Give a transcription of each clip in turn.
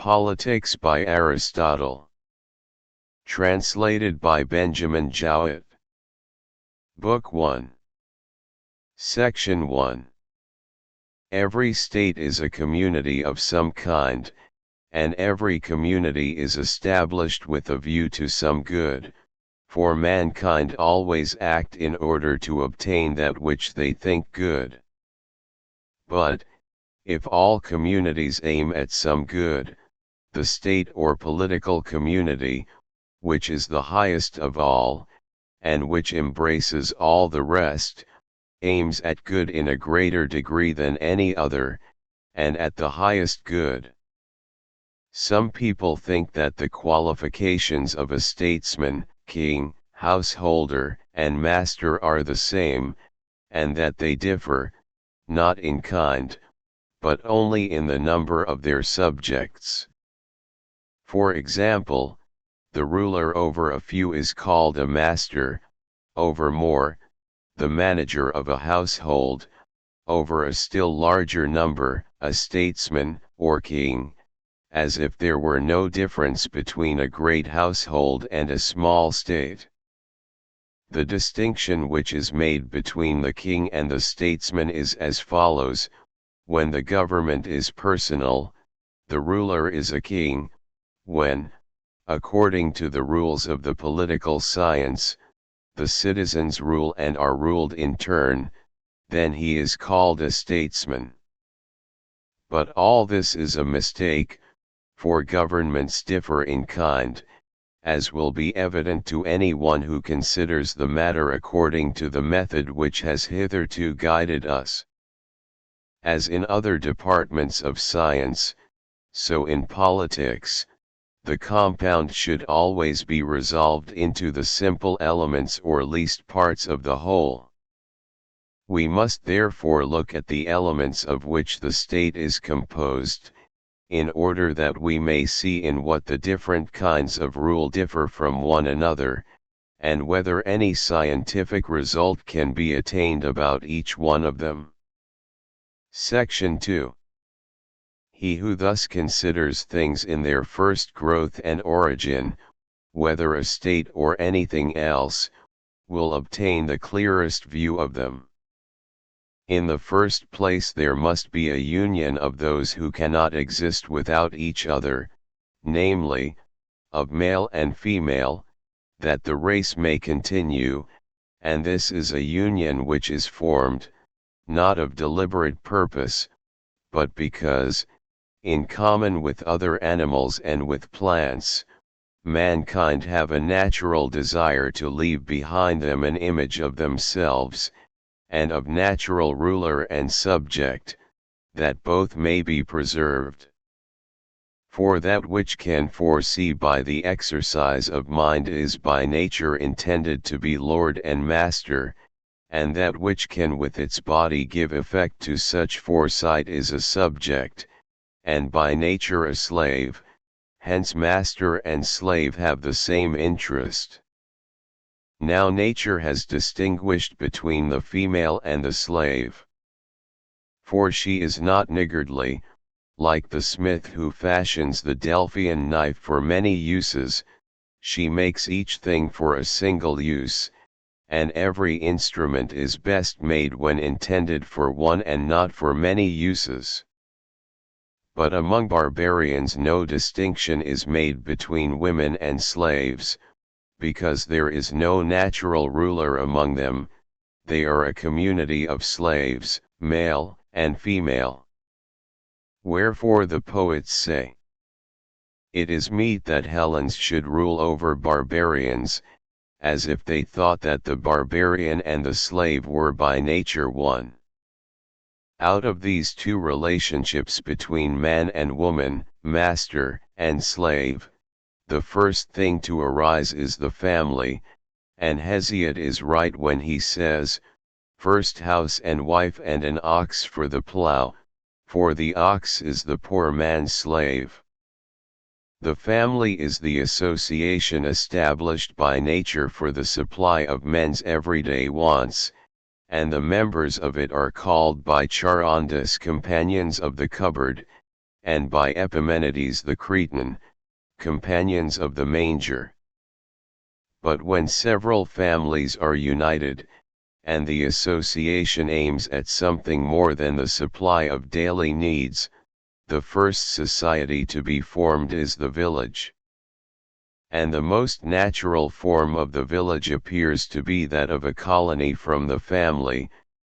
Politics by Aristotle. Translated by Benjamin Jowett. Book 1. Section 1. Every state is a community of some kind, and every community is established with a view to some good, for mankind always act in order to obtain that which they think good. But, if all communities aim at some good, the state or political community, which is the highest of all, and which embraces all the rest, aims at good in a greater degree than any other, and at the highest good. Some people think that the qualifications of a statesman, king, householder, and master are the same, and that they differ, not in kind, but only in the number of their subjects. For example, the ruler over a few is called a master, over more, the manager of a household, over a still larger number, a statesman, or king, as if there were no difference between a great household and a small state. The distinction which is made between the king and the statesman is as follows: when the government is personal, the ruler is a king; when, according to the rules of the political science, the citizens rule and are ruled in turn, then he is called a statesman. But all this is a mistake, for governments differ in kind, as will be evident to anyone who considers the matter according to the method which has hitherto guided us. As in other departments of science, so in politics, the compound should always be resolved into the simple elements or least parts of the whole. We must therefore look at the elements of which the state is composed, in order that we may see in what the different kinds of rule differ from one another, and whether any scientific result can be attained about each one of them. Section 2. He who thus considers things in their first growth and origin, whether a state or anything else, will obtain the clearest view of them. In the first place there must be a union of those who cannot exist without each other, namely, of male and female, that the race may continue, and this is a union which is formed, not of deliberate purpose, but because, in common with other animals and with plants, mankind have a natural desire to leave behind them an image of themselves, and of natural ruler and subject, that both may be preserved. For that which can foresee by the exercise of mind is by nature intended to be lord and master, and that which can with its body give effect to such foresight is a subject, and by nature a slave; hence master and slave have the same interest. Now nature has distinguished between the female and the slave. For she is not niggardly, like the smith who fashions the Delphian knife for many uses; she makes each thing for a single use, and every instrument is best made when intended for one and not for many uses. But among barbarians no distinction is made between women and slaves, because there is no natural ruler among them; they are a community of slaves, male and female. Wherefore the poets say, "It is meet that Hellenes should rule over barbarians," as if they thought that the barbarian and the slave were by nature one. Out of these two relationships between man and woman, master and slave, the first thing to arise is the family, and Hesiod is right when he says, "First house and wife and an ox for the plough, for the ox is the poor man's slave." The family is the association established by nature for the supply of men's everyday wants, and the members of it are called by Charondas companions of the cupboard, and by Epimenides the Cretan, companions of the manger. But when several families are united, and the association aims at something more than the supply of daily needs, the first society to be formed is the village. And the most natural form of the village appears to be that of a colony from the family,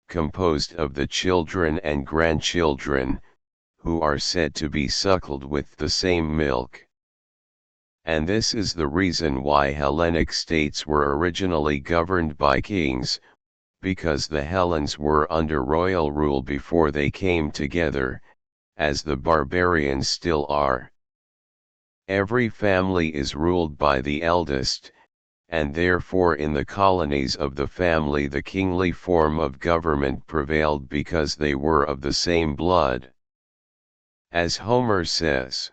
composed of the children and grandchildren, who are said to be suckled with the same milk. And this is the reason why Hellenic states were originally governed by kings, because the Hellenes were under royal rule before they came together, as the barbarians still are. Every family is ruled by the eldest, and therefore in the colonies of the family the kingly form of government prevailed because they were of the same blood. As Homer says,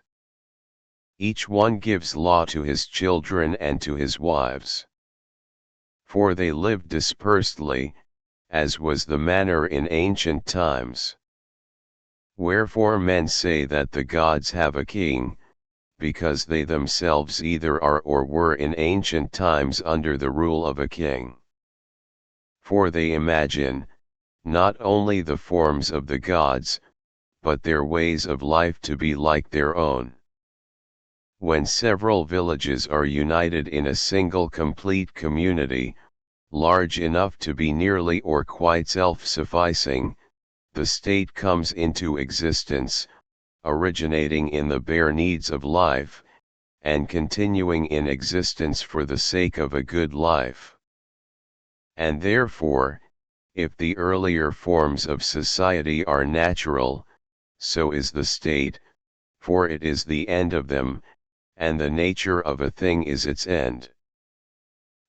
each one gives law to his children and to his wives. For they lived dispersedly, as was the manner in ancient times. Wherefore men say that the gods have a king, because they themselves either are or were in ancient times under the rule of a king. For they imagine, not only the forms of the gods, but their ways of life to be like their own. When several villages are united in a single complete community, large enough to be nearly or quite self-sufficing, the state comes into existence, originating in the bare needs of life, and continuing in existence for the sake of a good life. And therefore, if the earlier forms of society are natural, so is the state, for it is the end of them, and the nature of a thing is its end.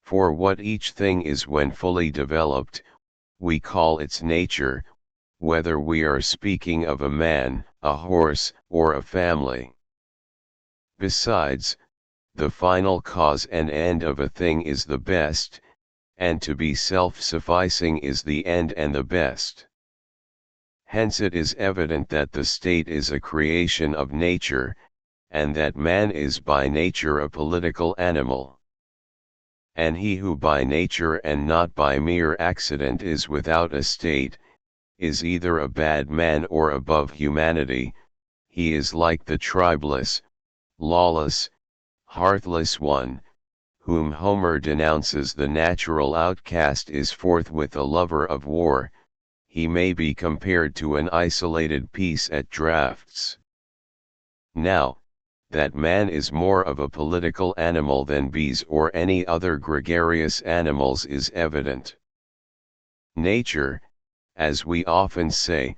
For what each thing is when fully developed, we call its nature, whether we are speaking of a man, a horse, or a family. Besides, the final cause and end of a thing is the best, and to be self-sufficing is the end and the best. Hence it is evident that the state is a creation of nature, and that man is by nature a political animal. And he who by nature and not by mere accident is without a state, is either a bad man or above humanity. He is like the tribeless, lawless, hearthless one, whom Homer denounces the natural outcast is forthwith a lover of war. He may be compared to an isolated piece at draughts. Now, that man is more of a political animal than bees or any other gregarious animals is evident. Nature, as we often say,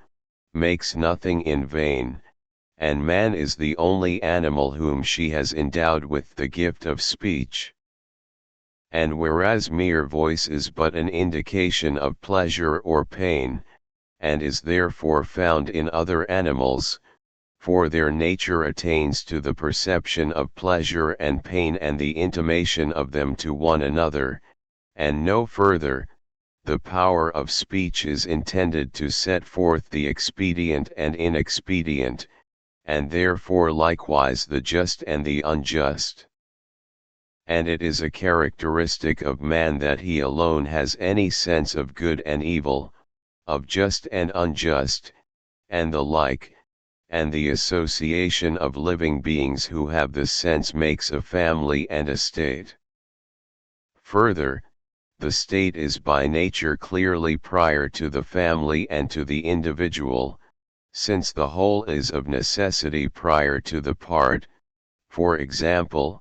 makes nothing in vain, and man is the only animal whom she has endowed with the gift of speech. And whereas mere voice is but an indication of pleasure or pain, and is therefore found in other animals, for their nature attains to the perception of pleasure and pain and the intimation of them to one another, and no further, the power of speech is intended to set forth the expedient and inexpedient, and therefore likewise the just and the unjust. And it is a characteristic of man that he alone has any sense of good and evil, of just and unjust, and the like, and the association of living beings who have this sense makes a family and a state. Further, the state is by nature clearly prior to the family and to the individual, since the whole is of necessity prior to the part. For example,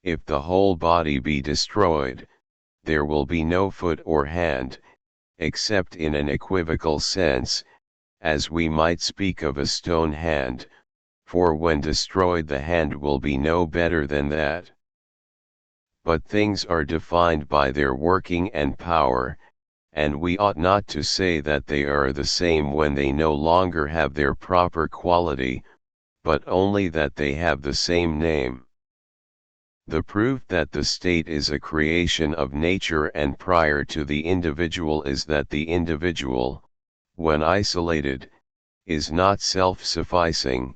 if the whole body be destroyed, there will be no foot or hand, except in an equivocal sense, as we might speak of a stone hand, for when destroyed the hand will be no better than that. But things are defined by their working and power, and we ought not to say that they are the same when they no longer have their proper quality, but only that they have the same name. The proof that the state is a creation of nature and prior to the individual is that the individual, when isolated, is not self-sufficing,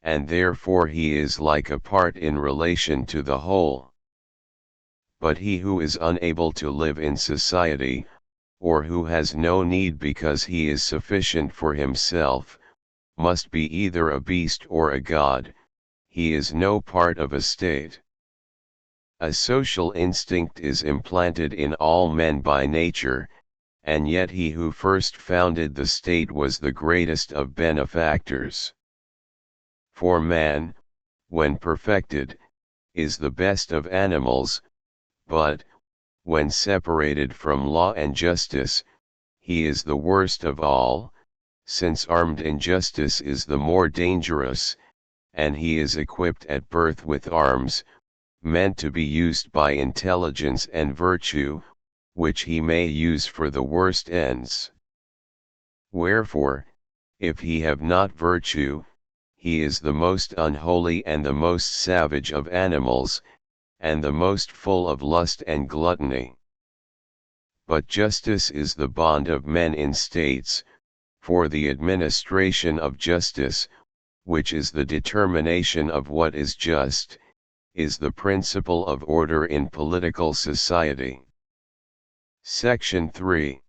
and therefore he is like a part in relation to the whole. But he who is unable to live in society, or who has no need because he is sufficient for himself, must be either a beast or a god. He is no part of a state. A social instinct is implanted in all men by nature, and yet he who first founded the state was the greatest of benefactors. For man, when perfected, is the best of animals, but, when separated from law and justice, he is the worst of all, since armed injustice is the more dangerous, and he is equipped at birth with arms, meant to be used by intelligence and virtue, which he may use for the worst ends. Wherefore, if he have not virtue, he is the most unholy and the most savage of animals, and the most full of lust and gluttony. But justice is the bond of men in states, for the administration of justice, which is the determination of what is just, is the principle of order in political society. Section 3.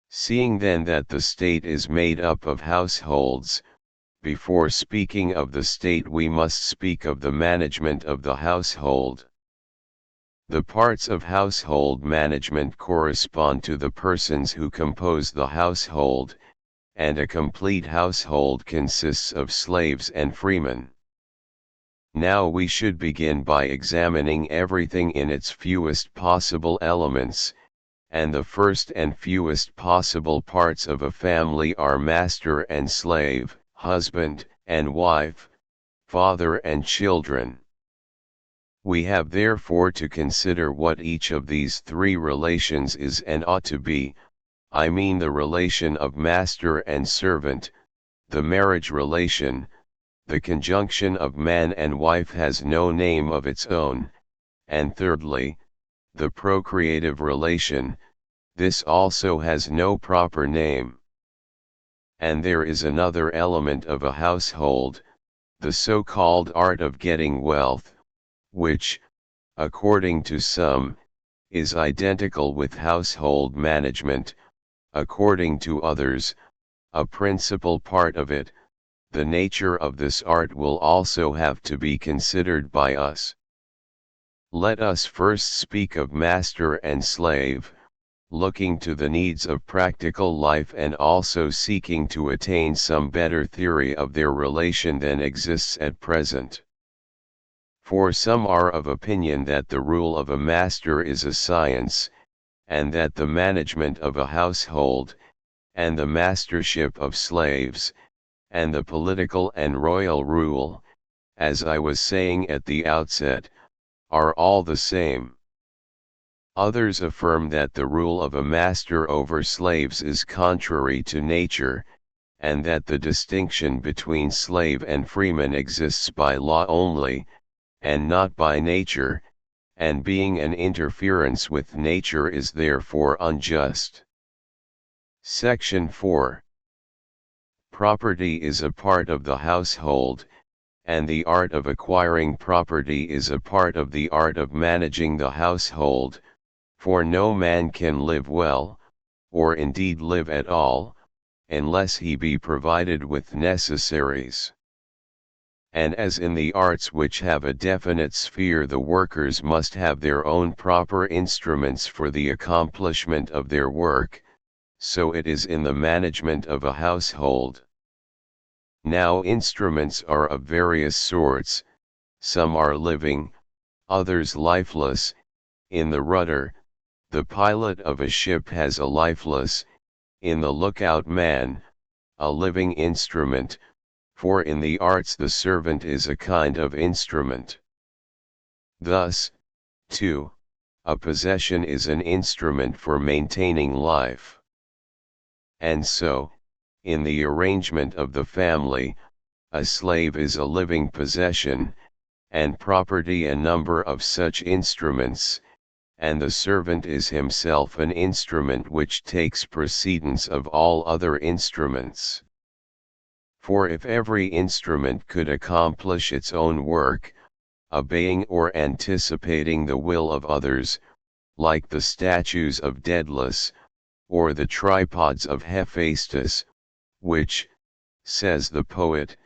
Seeing then that the state is made up of households, before speaking of the state we must speak of the management of the household. The parts of household management correspond to the persons who compose the household, and a complete household consists of slaves and freemen. Now we should begin by examining everything in its fewest possible elements, and the first and fewest possible parts of a family are master and slave, husband and wife, father and children. We have therefore to consider what each of these three relations is and ought to be, I mean the relation of master and servant, the marriage relation. The conjunction of man and wife has no name of its own, and thirdly, the procreative relation, this also has no proper name. And there is another element of a household, the so-called art of getting wealth, which, according to some, is identical with household management, according to others, a principal part of it. The nature of this art will also have to be considered by us. Let us first speak of master and slave, looking to the needs of practical life and also seeking to attain some better theory of their relation than exists at present. For some are of opinion that the rule of a master is a science, and that the management of a household, and the mastership of slaves, and the political and royal rule, as I was saying at the outset, are all the same. Others affirm that the rule of a master over slaves is contrary to nature, and that the distinction between slave and freeman exists by law only, and not by nature, and being an interference with nature is therefore unjust. Section 4. Property is a part of the household, and the art of acquiring property is a part of the art of managing the household, for no man can live well, or indeed live at all, unless he be provided with necessaries. And as in the arts which have a definite sphere the workers must have their own proper instruments for the accomplishment of their work, so it is in the management of a household. Now instruments are of various sorts, some are living, others lifeless. In the rudder, the pilot of a ship has a lifeless, in the lookout man, a living instrument, for in the arts the servant is a kind of instrument. Thus, too, a possession is an instrument for maintaining life. And so, in the arrangement of the family, a slave is a living possession, and property a number of such instruments, and the servant is himself an instrument which takes precedence of all other instruments. For if every instrument could accomplish its own work, obeying or anticipating the will of others, like the statues of Daedalus, or the tripods of Hephaestus, which, says the poet,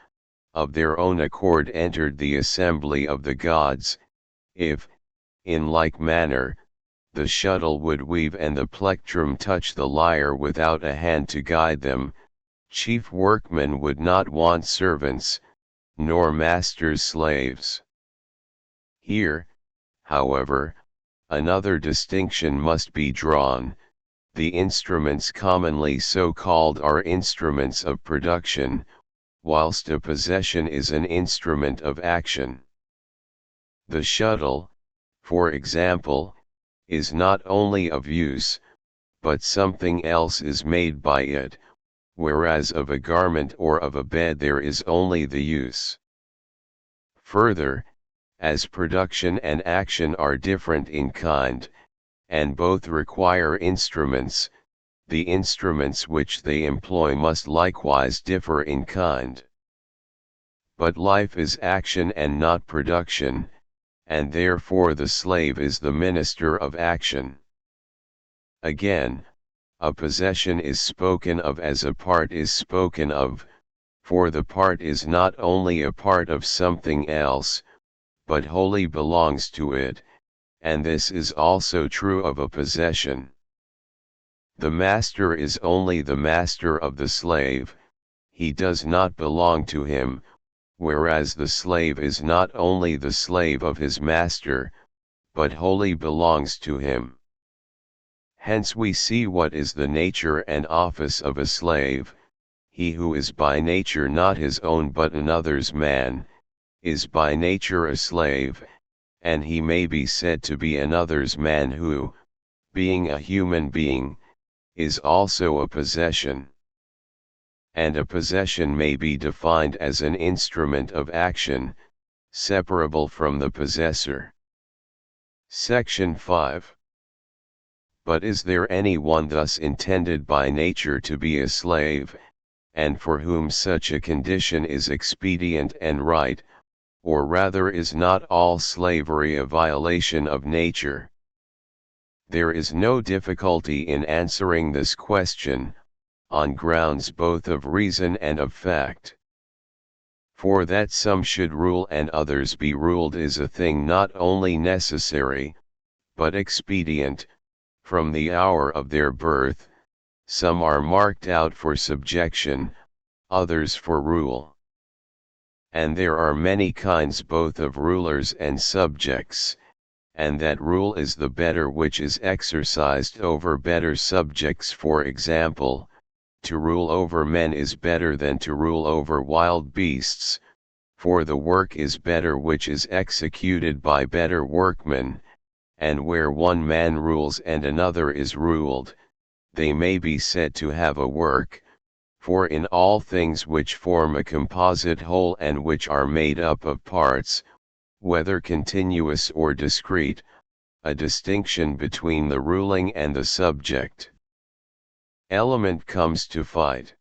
of their own accord entered the assembly of the gods, if, in like manner, the shuttle would weave and the plectrum touch the lyre without a hand to guide them, chief workmen would not want servants, nor masters slaves. Here, however, another distinction must be drawn. The instruments commonly so called are instruments of production, whilst a possession is an instrument of action. The shuttle, for example, is not only of use, but something else is made by it, whereas of a garment or of a bed there is only the use. Further, as production and action are different in kind, and both require instruments, the instruments which they employ must likewise differ in kind. But life is action and not production, and therefore the slave is the minister of action. Again, a possession is spoken of as a part is spoken of, for the part is not only a part of something else, but wholly belongs to it, and this is also true of a possession. The master is only the master of the slave, he does not belong to him, whereas the slave is not only the slave of his master, but wholly belongs to him. Hence we see what is the nature and office of a slave. He who is by nature not his own but another's man, is by nature a slave, and he may be said to be another's man who, being a human being, is also a possession. And a possession may be defined as an instrument of action, separable from the possessor. Section 5. But is there any one thus intended by nature to be a slave, and for whom such a condition is expedient and right, or rather is not all slavery a violation of nature? There is no difficulty in answering this question, on grounds both of reason and of fact. For that some should rule and others be ruled is a thing not only necessary, but expedient. From the hour of their birth, some are marked out for subjection, others for rule. And there are many kinds both of rulers and subjects, and that rule is the better which is exercised over better subjects. For example, to rule over men is better than to rule over wild beasts, for the work is better which is executed by better workmen. And where one man rules and another is ruled, they may be said to have a work, for in all things which form a composite whole and which are made up of parts, whether continuous or discrete, a distinction between the ruling and the subject element comes to fight.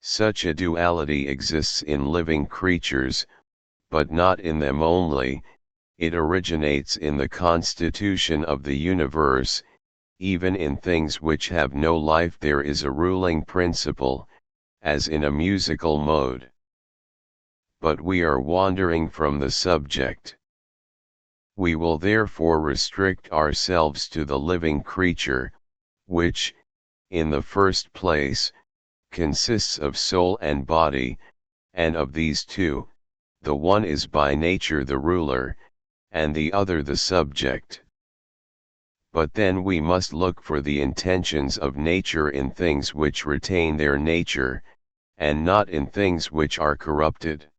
Such a duality exists in living creatures, but not in them only. It originates in the constitution of the universe. Even in things which have no life there is a ruling principle, as in a musical mode. But we are wandering from the subject. We will therefore restrict ourselves to the living creature, which, in the first place, consists of soul and body, and of these two, the one is by nature the ruler, and the other the subject. But then we must look for the intentions of nature in things which retain their nature, and not in things which are corrupted.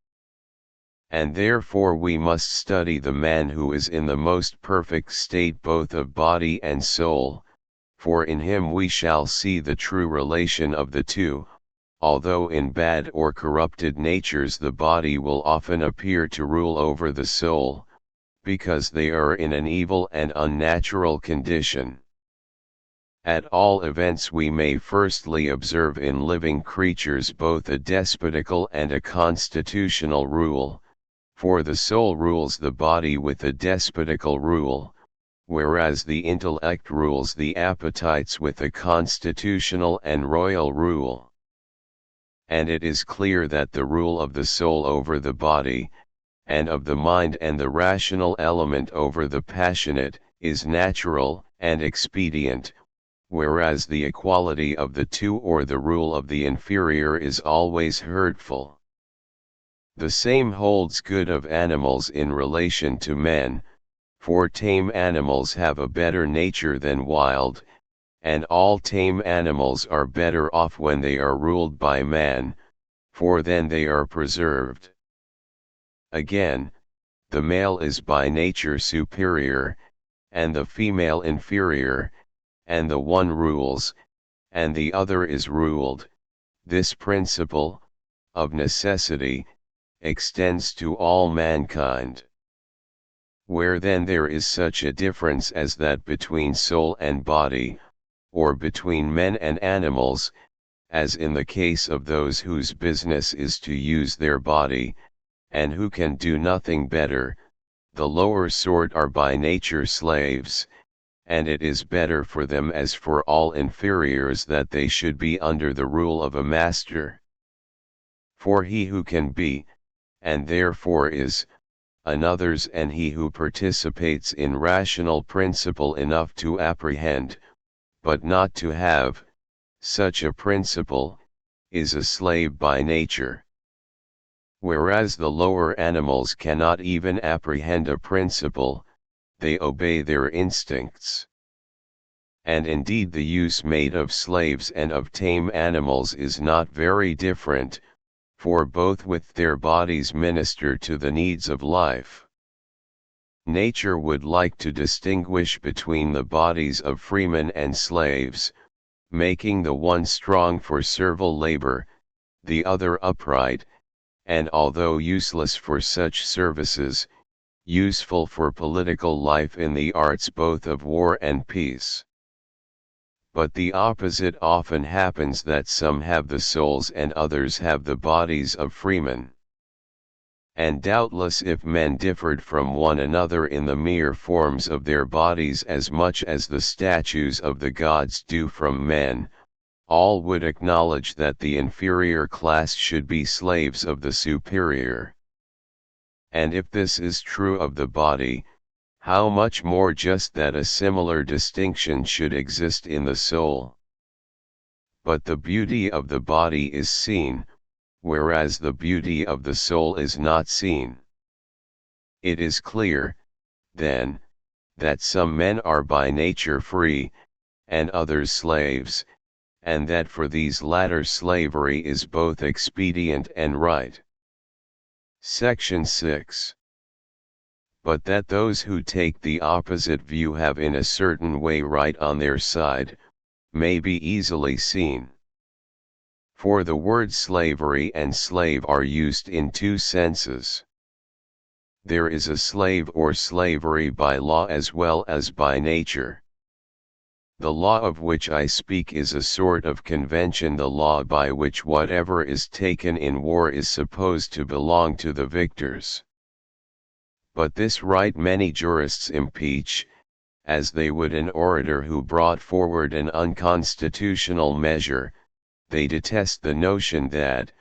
And therefore we must study the man who is in the most perfect state both of body and soul, for in him we shall see the true relation of the two. Although in bad or corrupted natures the body will often appear to rule over the soul, because they are in an evil and unnatural condition. At all events we may firstly observe in living creatures both a despotical and a constitutional rule, for the soul rules the body with a despotical rule, whereas the intellect rules the appetites with a constitutional and royal rule. And it is clear that the rule of the soul over the body, and of the mind and the rational element over the passionate, is natural and expedient, whereas the equality of the two or the rule of the inferior is always hurtful. The same holds good of animals in relation to men, for tame animals have a better nature than wild, and all tame animals are better off when they are ruled by man, for then they are preserved. Again, the male is by nature superior, and the female inferior, and the one rules, and the other is ruled. This principle, of necessity, extends to all mankind. Where then there is such a difference as that between soul and body, or between men and animals, as in the case of those whose business is to use their body, and who can do nothing better, the lower sort are by nature slaves, and it is better for them as for all inferiors that they should be under the rule of a master. For he who can be, and therefore is, another's, and he who participates in rational principle enough to apprehend, but not to have, such a principle, is a slave by nature. Whereas the lower animals cannot even apprehend a principle, they obey their instincts. And indeed the use made of slaves and of tame animals is not very different, for both with their bodies minister to the needs of life. Nature would like to distinguish between the bodies of freemen and slaves, making the one strong for servile labor, the other upright, and although useless for such services, useful for political life in the arts both of war and peace. But the opposite often happens, that some have the souls and others have the bodies of freemen. And doubtless if men differed from one another in the mere forms of their bodies as much as the statues of the gods do from men, all would acknowledge that the inferior class should be slaves of the superior. And if this is true of the body, how much more just that a similar distinction should exist in the soul. But the beauty of the body is seen, whereas the beauty of the soul is not seen. It is clear, then, that some men are by nature free, and others slaves, and that for these latter slavery is both expedient and right. Section 6. But that those who take the opposite view have in a certain way right on their side, may be easily seen. For the words slavery and slave are used in two senses. There is a slave or slavery by law as well as by nature. The law of which I speak is a sort of convention, the law by which whatever is taken in war is supposed to belong to the victors. But this right many jurists impeach, as they would an orator who brought forward an unconstitutional measure. They detest the notion that,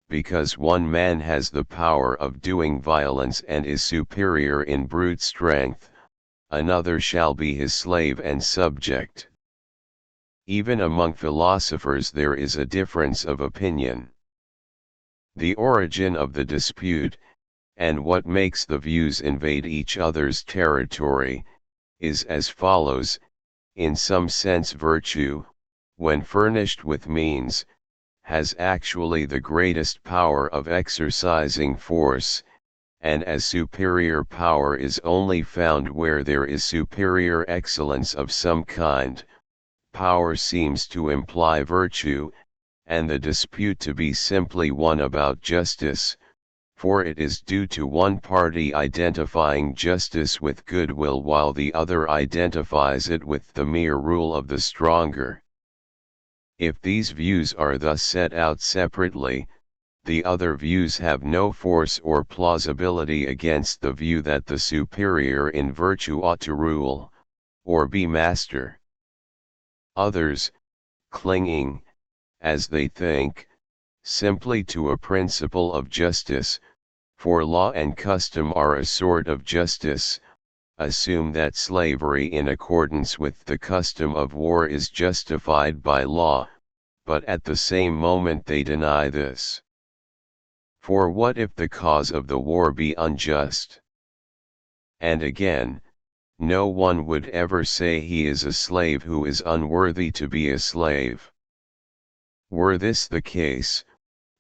because one man has the power of doing violence and is superior in brute strength, another shall be his slave and subject. Even among philosophers there is a difference of opinion. The origin of the dispute, and what makes the views invade each other's territory, is as follows: in some sense virtue, when furnished with means, has actually the greatest power of exercising force, and as superior power is only found where there is superior excellence of some kind, power seems to imply virtue, and the dispute to be simply one about justice, For it is due to one party identifying justice with goodwill while the other identifies it with the mere rule of the stronger. If these views are thus set out separately, the other views have no force or plausibility against the view that the superior in virtue ought to rule, or be master. Others, clinging, as they think, simply to a principle of justice, for law and custom are a sort of justice, assume that slavery in accordance with the custom of war is justified by law, but at the same moment they deny this. For what if the cause of the war be unjust? And again, no one would ever say he is a slave who is unworthy to be a slave. Were this the case,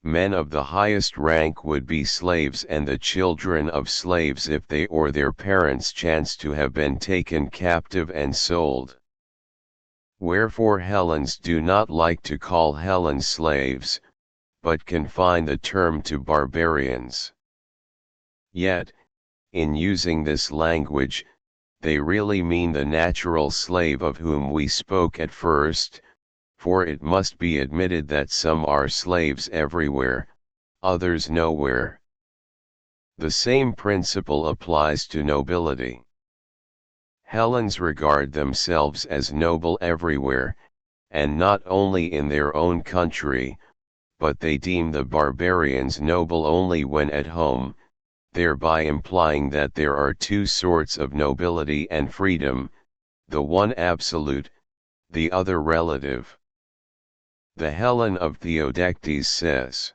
men of the highest rank would be slaves and the children of slaves if they or their parents chanced to have been taken captive and sold. Wherefore Hellenes do not like to call Hellenes slaves, but confine the term to barbarians. Yet, in using this language, they really mean the natural slave of whom we spoke at first, for it must be admitted that some are slaves everywhere, others nowhere. The same principle applies to nobility. Hellenes regard themselves as noble everywhere, and not only in their own country, but they deem the barbarians noble only when at home, thereby implying that there are two sorts of nobility and freedom, the one absolute, the other relative. The Hellen of Theodectes says,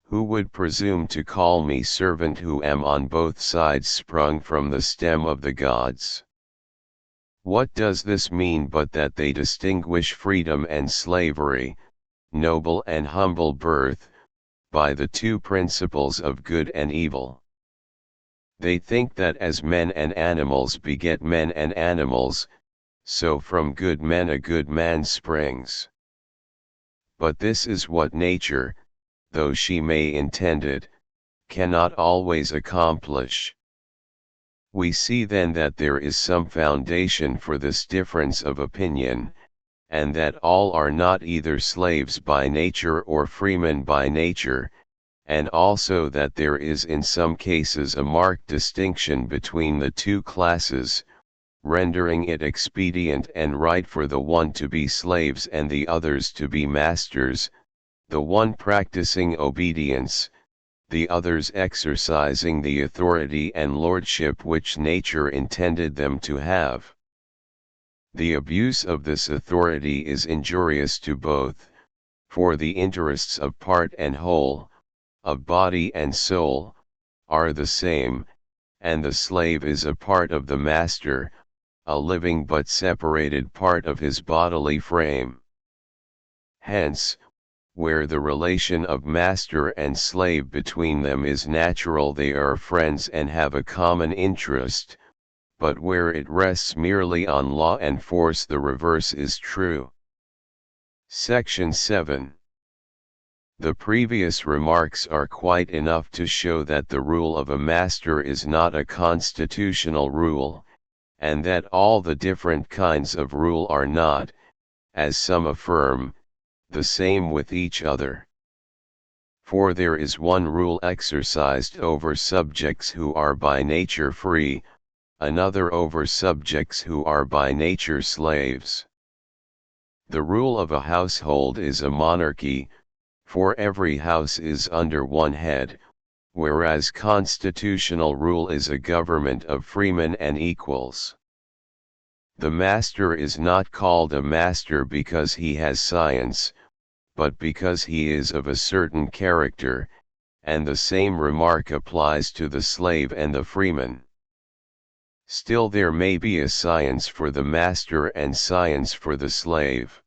"Who would presume to call me servant who am on both sides sprung from the stem of the gods?" What does this mean but that they distinguish freedom and slavery, noble and humble birth, by the two principles of good and evil? They think that as men and animals beget men and animals, so from good men a good man springs. But this is what nature, though she may intend it, cannot always accomplish. We see then that there is some foundation for this difference of opinion, and that all are not either slaves by nature or freemen by nature, and also that there is in some cases a marked distinction between the two classes, rendering it expedient and right for the one to be slaves and the others to be masters, the one practicing obedience, the others exercising the authority and lordship which nature intended them to have. The abuse of this authority is injurious to both, for the interests of part and whole, of body and soul, are the same, and the slave is a part of the master, a living but separated part of his bodily frame. Hence, where the relation of master and slave between them is natural, they are friends and have a common interest, but where it rests merely on law and force the reverse is true. Section 7. The previous remarks are quite enough to show that the rule of a master is not a constitutional rule, and that all the different kinds of rule are not, as some affirm, the same with each other. For there is one rule exercised over subjects who are by nature free, another over subjects who are by nature slaves. The rule of a household is a monarchy, for every house is under one head, whereas constitutional rule is a government of freemen and equals. The master is not called a master because he has science, but because he is of a certain character, and the same remark applies to the slave and the freeman. Still there may be a science for the master and science for the slave.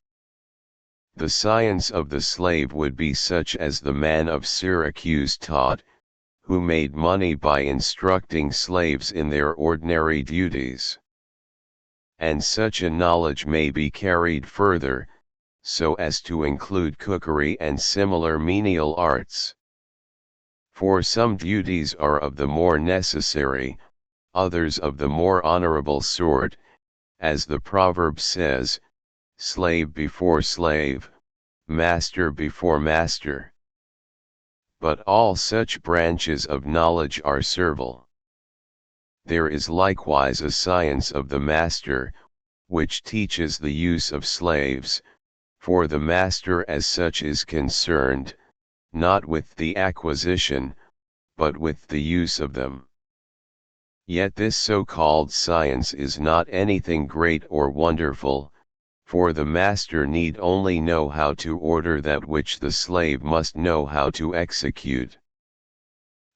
The science of the slave would be such as the man of Syracuse taught, who made money by instructing slaves in their ordinary duties. And such a knowledge may be carried further, so as to include cookery and similar menial arts. For some duties are of the more necessary, others of the more honorable sort, as the proverb says, slave before slave, master before master. But all such branches of knowledge are servile. There is likewise a science of the master, which teaches the use of slaves, for the master as such is concerned, not with the acquisition, but with the use of them. Yet this so-called science is not anything great or wonderful, for the master need only know how to order that which the slave must know how to execute.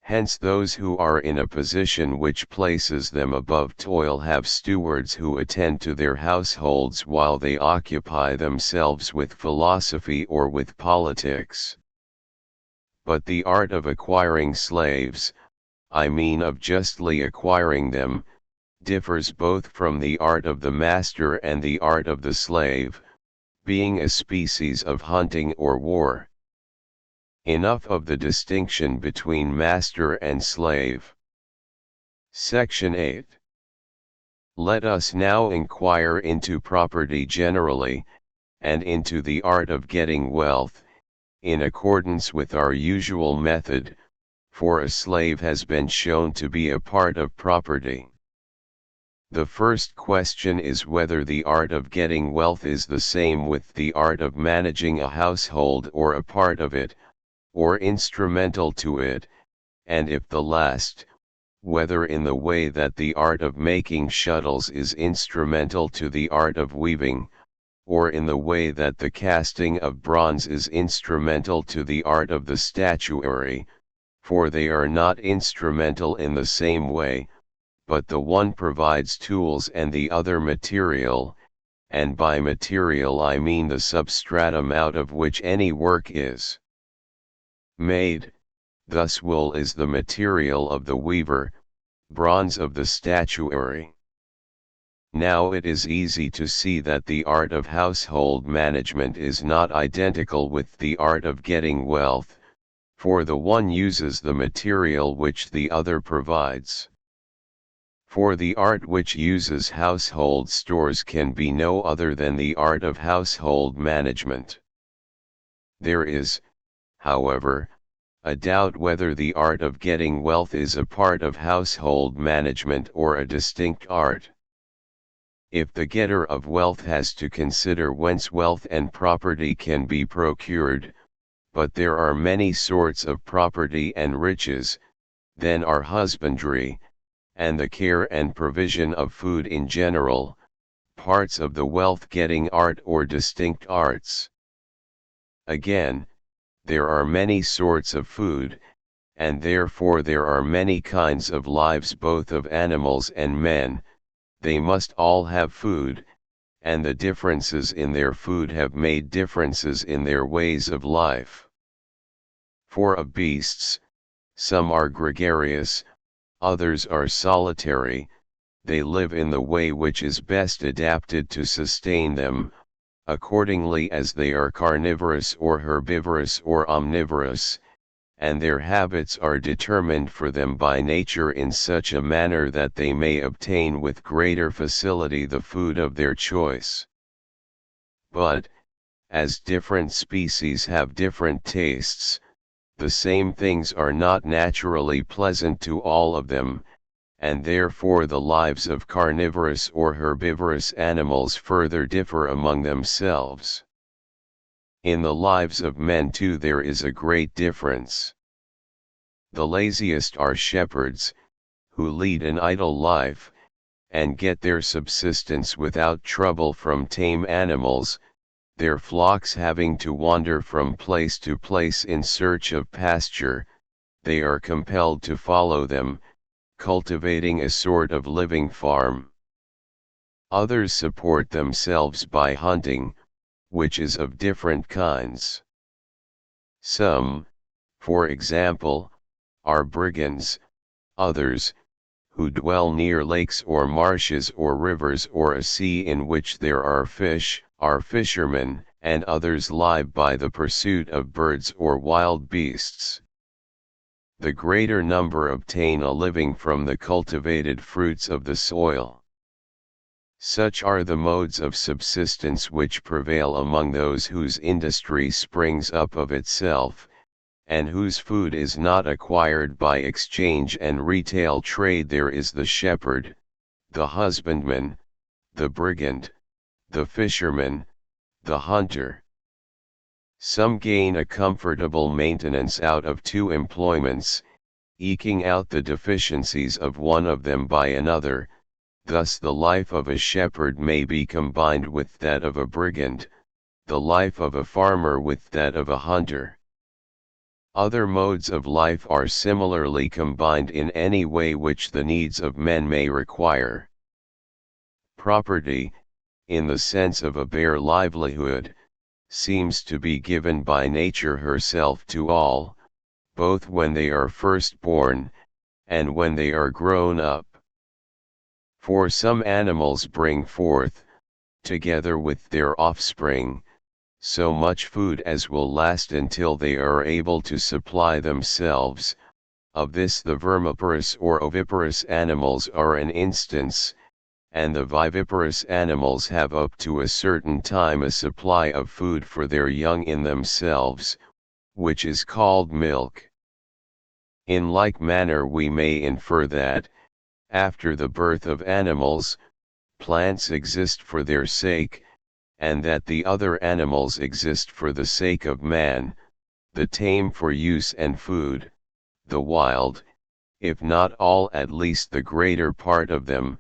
Hence those who are in a position which places them above toil have stewards who attend to their households while they occupy themselves with philosophy or with politics. But the art of acquiring slaves, I mean of justly acquiring them, differs both from the art of the master and the art of the slave, being a species of hunting or war. Enough of the distinction between master and slave. Section 8. Let us now inquire into property generally, and into the art of getting wealth, in accordance with our usual method, for a slave has been shown to be a part of property. The first question is whether the art of getting wealth is the same with the art of managing a household or a part of it, or instrumental to it, and if the last, whether in the way that the art of making shuttles is instrumental to the art of weaving, or in the way that the casting of bronze is instrumental to the art of the statuary, for they are not instrumental in the same way, but the one provides tools and the other material, and by material I mean the substratum out of which any work is made. Thus wool is the material of the weaver, bronze of the statuary. Now it is easy to see that the art of household management is not identical with the art of getting wealth, for the one uses the material which the other provides. For the art which uses household stores can be no other than the art of household management. There is, however, a doubt whether the art of getting wealth is a part of household management or a distinct art. If the getter of wealth has to consider whence wealth and property can be procured, but there are many sorts of property and riches, then are husbandry, and the care and provision of food in general, parts of the wealth-getting art or distinct arts. Again, there are many sorts of food, and therefore there are many kinds of lives both of animals and men. They must all have food, and the differences in their food have made differences in their ways of life. For of beasts, some are gregarious, others are solitary, they live in the way which is best adapted to sustain them, accordingly as they are carnivorous or herbivorous or omnivorous, and their habits are determined for them by nature in such a manner that they may obtain with greater facility the food of their choice. But, as different species have different tastes, the same things are not naturally pleasant to all of them, and therefore the lives of carnivorous or herbivorous animals further differ among themselves. In the lives of men too there is a great difference. The laziest are shepherds, who lead an idle life, and get their subsistence without trouble from tame animals, their flocks having to wander from place to place in search of pasture, they are compelled to follow them, cultivating a sort of living farm. Others support themselves by hunting, which is of different kinds. Some, for example, are brigands, others, who dwell near lakes or marshes or rivers or a sea in which there are fish, are fishermen, and others live by the pursuit of birds or wild beasts. the greater number obtain a living from the cultivated fruits of the soil. Such are the modes of subsistence which prevail among those whose industry springs up of itself, and whose food is not acquired by exchange and retail trade. There is the shepherd, the husbandman, the brigand, the fisherman, the hunter. Some gain a comfortable maintenance out of two employments, eking out the deficiencies of one of them by another. Thus the life of a shepherd may be combined with that of a brigand, the life of a farmer with that of a hunter. Other modes of life are similarly combined in any way which the needs of men may require. Property, in the sense of a bare livelihood, seems to be given by nature herself to all, both when they are first born, and when they are grown up. For some animals bring forth, together with their offspring, so much food as will last until they are able to supply themselves. Of this the vermiparous or oviparous animals are an instance, and the viviparous animals have up to a certain time a supply of food for their young in themselves, which is called milk. In like manner we may infer that, after the birth of animals, plants exist for their sake, and that the other animals exist for the sake of man, the tame for use and food, the wild, if not all at least the greater part of them,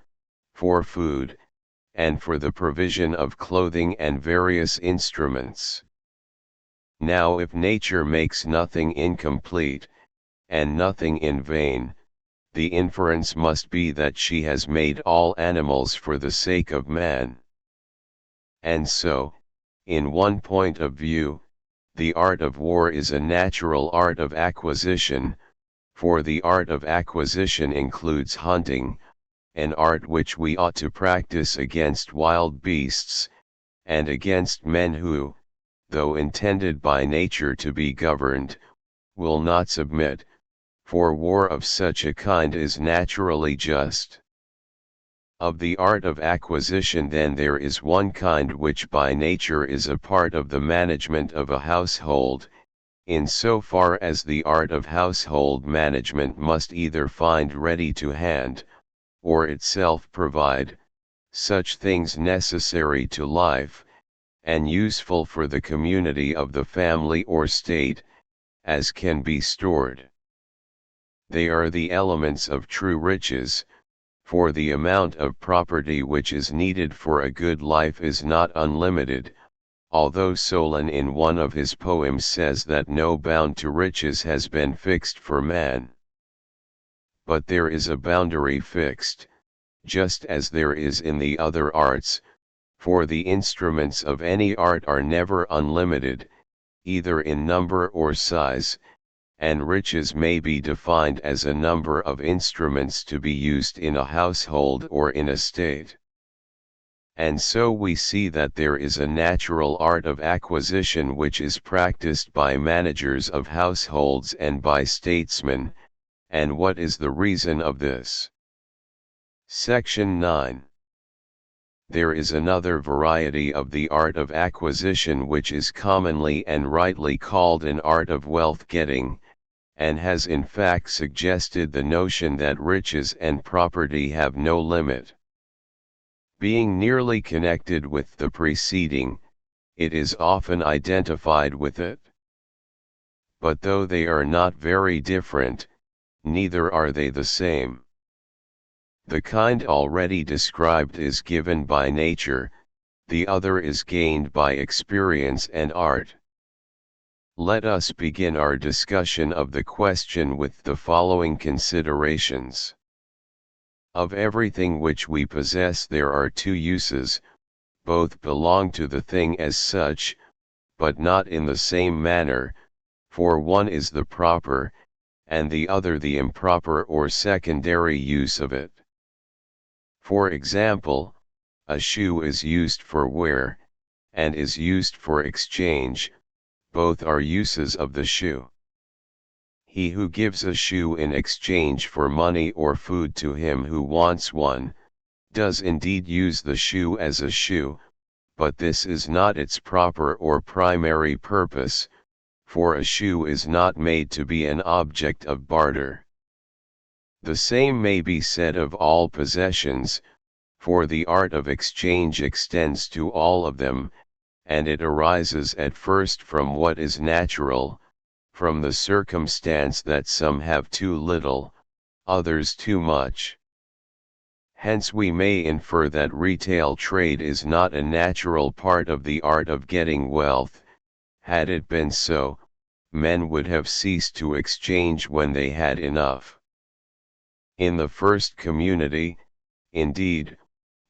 for food, and for the provision of clothing and various instruments. Now if nature makes nothing incomplete, and nothing in vain, the inference must be that she has made all animals for the sake of man. And so, in one point of view, the art of war is a natural art of acquisition, for the art of acquisition includes hunting, an art which we ought to practice against wild beasts, and against men who, though intended by nature to be governed, will not submit, for war of such a kind is naturally just. Of the art of acquisition then there is one kind which by nature is a part of the management of a household, in so far as the art of household management must either find ready to hand, or itself provide, such things necessary to life, and useful for the community of the family or state, as can be stored. They are the elements of true riches, for the amount of property which is needed for a good life is not unlimited, although Solon in one of his poems says that no bound to riches has been fixed for man. But there is a boundary fixed, just as there is in the other arts, for the instruments of any art are never unlimited, either in number or size, and riches may be defined as a number of instruments to be used in a household or in a state. And so we see that there is a natural art of acquisition which is practiced by managers of households and by statesmen, and what is the reason of this? Section 9. There is another variety of the art of acquisition which is commonly and rightly called an art of wealth-getting, and has in fact suggested the notion that riches and property have no limit. Being nearly connected with the preceding, it is often identified with it. But though they are not very different, neither are they the same. The kind already described is given by nature, the other is gained by experience and art. Let us begin our discussion of the question with the following considerations. Of everything which we possess there are two uses, both belong to the thing as such, but not in the same manner, for one is the proper, and the other the improper or secondary use of it. For example, a shoe is used for wear, and is used for exchange, both are uses of the shoe. He who gives a shoe in exchange for money or food to him who wants one, does indeed use the shoe as a shoe, but this is not its proper or primary purpose, for a shoe is not made to be an object of barter. The same may be said of all possessions, for the art of exchange extends to all of them, and it arises at first from what is natural, from the circumstance that some have too little, others too much. Hence we may infer that retail trade is not a natural part of the art of getting wealth. Had it been so, men would have ceased to exchange when they had enough. In the first community, indeed,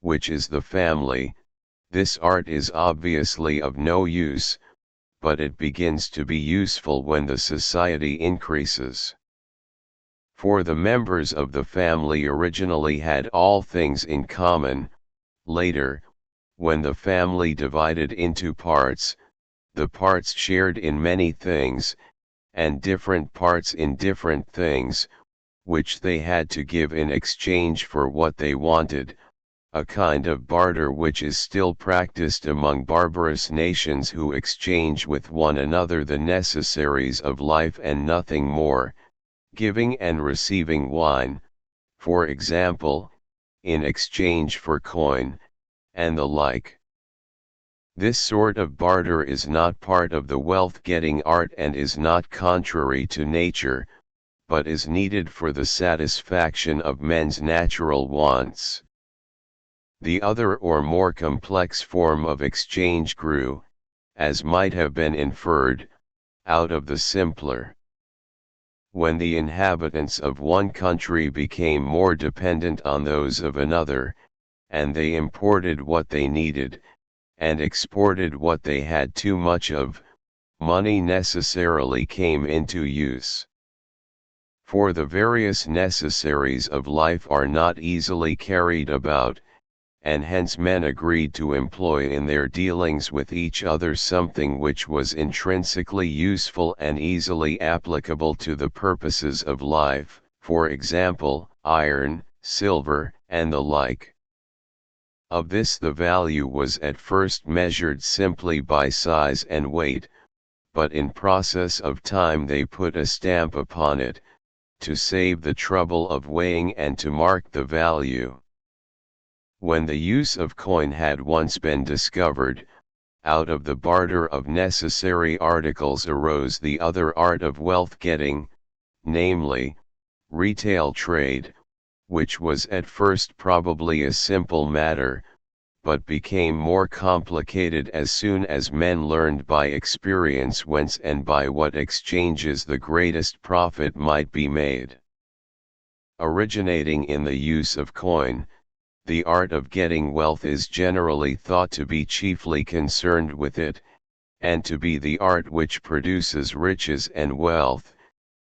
which is the family, this art is obviously of no use, but it begins to be useful when the society increases. For the members of the family originally had all things in common. Later, when the family divided into parts, the parts shared in many things, and different parts in different things, which they had to give in exchange for what they wanted, a kind of barter which is still practiced among barbarous nations who exchange with one another the necessaries of life and nothing more, giving and receiving wine, for example, in exchange for coin, and the like. This sort of barter is not part of the wealth-getting art and is not contrary to nature, but is needed for the satisfaction of men's natural wants. The other or more complex form of exchange grew, as might have been inferred, out of the simpler. When the inhabitants of one country became more dependent on those of another, and they imported what they needed, and exported what they had too much of, money necessarily came into use. For the various necessaries of life are not easily carried about, and hence men agreed to employ in their dealings with each other something which was intrinsically useful and easily applicable to the purposes of life, for example, iron, silver, and the like. Of this the value was at first measured simply by size and weight, but in process of time they put a stamp upon it, to save the trouble of weighing and to mark the value. When the use of coin had once been discovered, out of the barter of necessary articles arose the other art of wealth-getting, namely, retail trade, which was at first probably a simple matter, but became more complicated as soon as men learned by experience whence and by what exchanges the greatest profit might be made. Originating in the use of coin, the art of getting wealth is generally thought to be chiefly concerned with it, and to be the art which produces riches and wealth,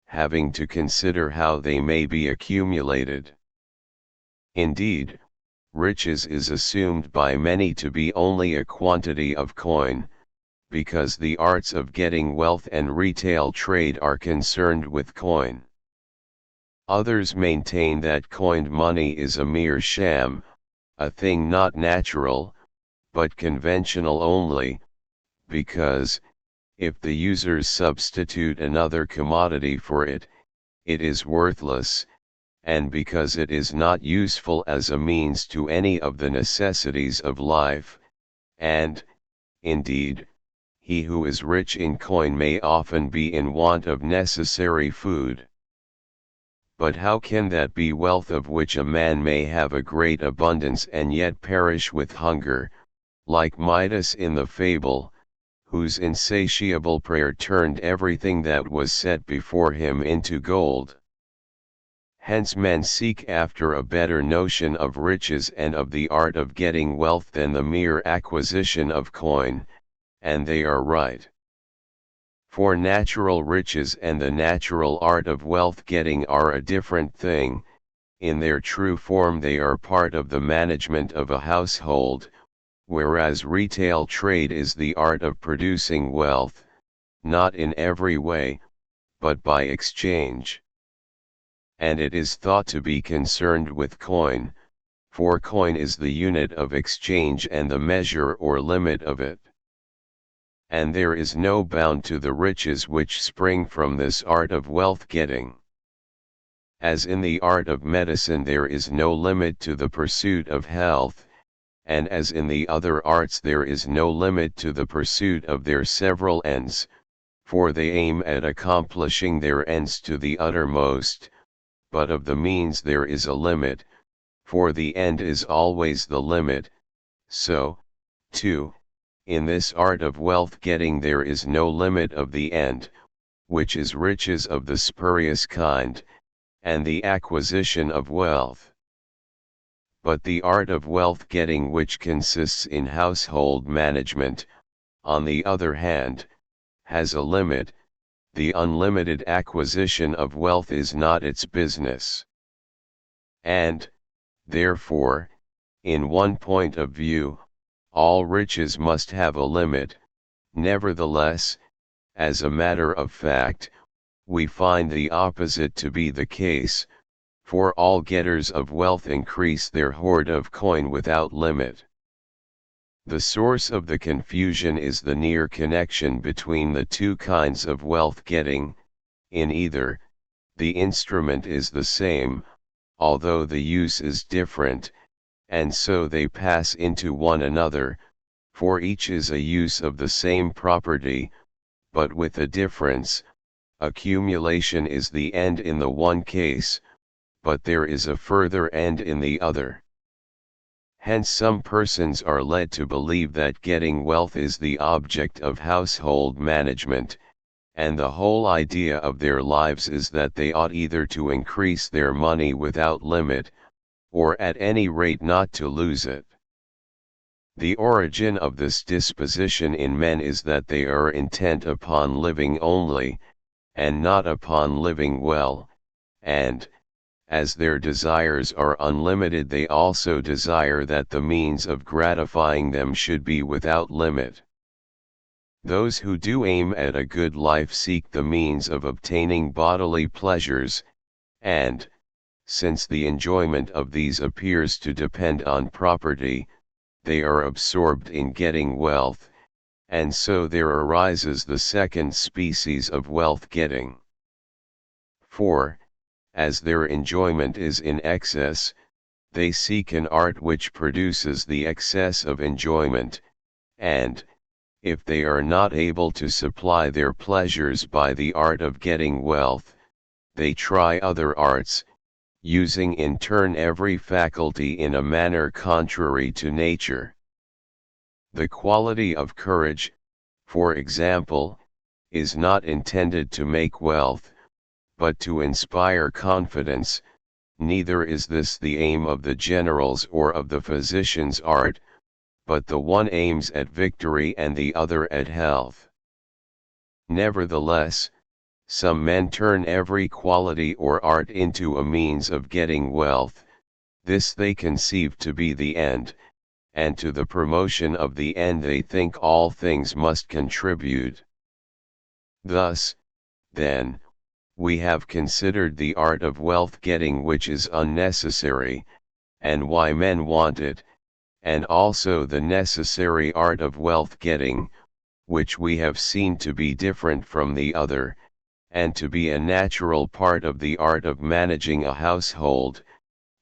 having to consider how they may be accumulated. Indeed, riches is assumed by many to be only a quantity of coin, because the arts of getting wealth and retail trade are concerned with coin. Others maintain that coined money is a mere sham, a thing not natural, but conventional only, because, if the users substitute another commodity for it, it is worthless, and because it is not useful as a means to any of the necessities of life, and, indeed, he who is rich in coin may often be in want of necessary food. But how can that be wealth of which a man may have a great abundance and yet perish with hunger, like Midas in the fable, whose insatiable prayer turned everything that was set before him into gold? Hence men seek after a better notion of riches and of the art of getting wealth than the mere acquisition of coin, and they are right. For natural riches and the natural art of wealth-getting are a different thing. In their true form they are part of the management of a household, whereas retail trade is the art of producing wealth, not in every way, but by exchange. And it is thought to be concerned with coin, for coin is the unit of exchange and the measure or limit of it. And there is no bound to the riches which spring from this art of wealth getting. As in the art of medicine there is no limit to the pursuit of health, and as in the other arts there is no limit to the pursuit of their several ends, for they aim at accomplishing their ends to the uttermost, but of the means there is a limit, for the end is always the limit. So, too, in this art of wealth getting there is no limit of the end, which is riches of the spurious kind, and the acquisition of wealth. But the art of wealth getting which consists in household management, on the other hand, has a limit. The unlimited acquisition of wealth is not its business. And, therefore, in one point of view, all riches must have a limit. Nevertheless, as a matter of fact, we find the opposite to be the case, for all getters of wealth increase their hoard of coin without limit. The source of the confusion is the near connection between the two kinds of wealth getting. In either, the instrument is the same, although the use is different, and so they pass into one another, for each is a use of the same property, but with a difference. Accumulation is the end in the one case, but there is a further end in the other. Hence some persons are led to believe that getting wealth is the object of household management, and the whole idea of their lives is that they ought either to increase their money without limit, or at any rate not to lose it. The origin of this disposition in men is that they are intent upon living only, and not upon living well, and, as their desires are unlimited, they also desire that the means of gratifying them should be without limit. Those who do aim at a good life seek the means of obtaining bodily pleasures, and, since the enjoyment of these appears to depend on property, they are absorbed in getting wealth, and so there arises the second species of wealth getting. For, as their enjoyment is in excess, they seek an art which produces the excess of enjoyment, and, if they are not able to supply their pleasures by the art of getting wealth, they try other arts, using in turn every faculty in a manner contrary to nature. The quality of courage, for example, is not intended to make wealth, but to inspire confidence. Neither is this the aim of the general's or of the physician's art, but the one aims at victory and the other at health. Nevertheless, some men turn every quality or art into a means of getting wealth. This they conceive to be the end, and to the promotion of the end they think all things must contribute. Thus, then, we have considered the art of wealth getting which is unnecessary, and why men want it, and also the necessary art of wealth getting, which we have seen to be different from the other, and to be a natural part of the art of managing a household,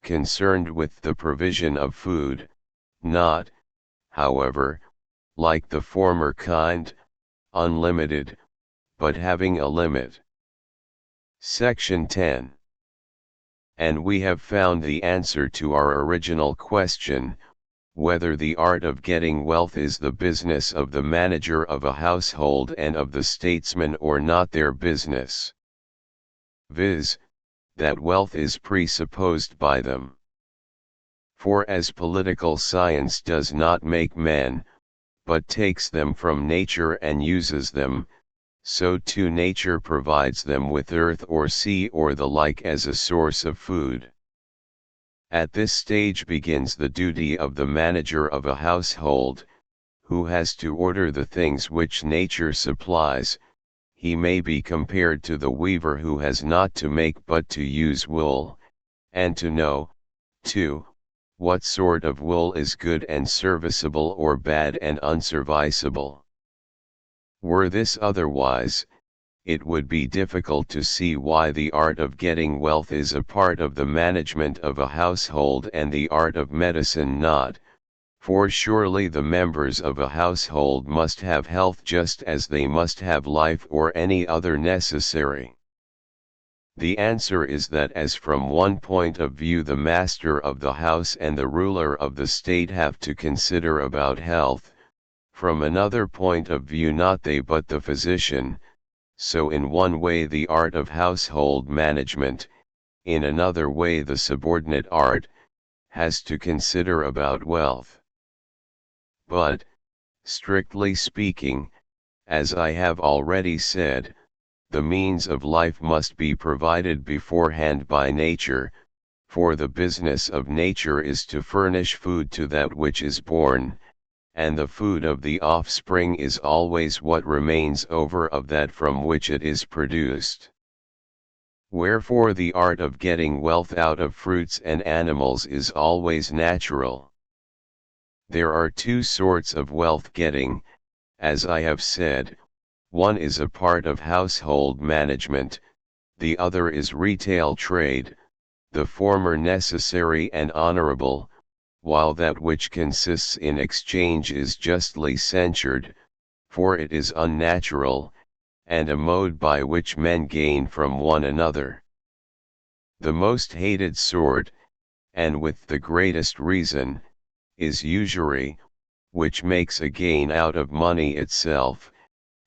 concerned with the provision of food, not, however, like the former kind, unlimited, but having a limit. Section 10. And we have found the answer to our original question, whether the art of getting wealth is the business of the manager of a household and of the statesman or not their business. Viz., that wealth is presupposed by them. For as political science does not make men, but takes them from nature and uses them, so too nature provides them with earth or sea or the like as a source of food. At this stage begins the duty of the manager of a household, who has to order the things which nature supplies. he may be compared to the weaver who has not to make but to use wool, and to know, too, what sort of wool is good and serviceable or bad and unserviceable. Were this otherwise, it would be difficult to see why the art of getting wealth is a part of the management of a household and the art of medicine not, for surely the members of a household must have health just as they must have life or any other necessary. The answer is that as from one point of view the master of the house and the ruler of the state have to consider about health, from another point of view not they but the physician, so in one way the art of household management, in another way the subordinate art, has to consider about wealth. But, strictly speaking, as I have already said, the means of life must be provided beforehand by nature, for the business of nature is to furnish food to that which is born, and the food of the offspring is always what remains over of that from which it is produced. Wherefore the art of getting wealth out of fruits and animals is always natural. There are two sorts of wealth getting, as I have said. One is a part of household management, the other is retail trade, the former necessary and honorable, while that which consists in exchange is justly censured, for it is unnatural, and a mode by which men gain from one another. The most hated sort, and with the greatest reason, is usury, which makes a gain out of money itself,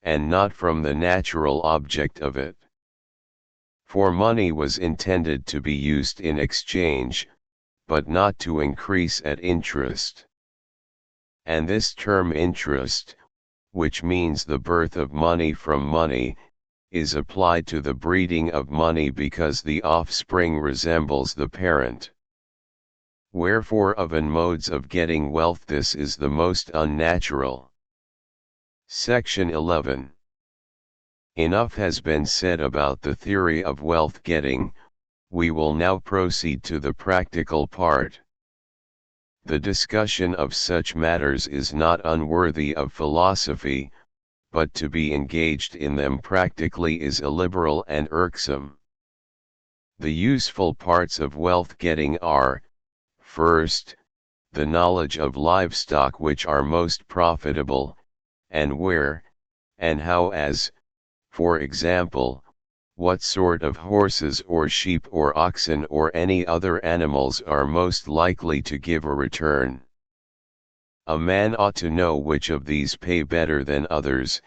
and not from the natural object of it. For money was intended to be used in exchange, but not to increase at interest. And this term interest, which means the birth of money from money, is applied to the breeding of money because the offspring resembles the parent. Wherefore of an modes of getting wealth this is the most unnatural. Section 11. Enough has been said about the theory of wealth getting. We will now proceed to the practical part. The discussion of such matters is not unworthy of philosophy, but to be engaged in them practically is illiberal and irksome. The useful parts of wealth getting are, first, the knowledge of livestock which are most profitable, and where, and how as, for example, what sort of horses or sheep or oxen or any other animals are most likely to give a return. A man ought to know which of these pay better than others,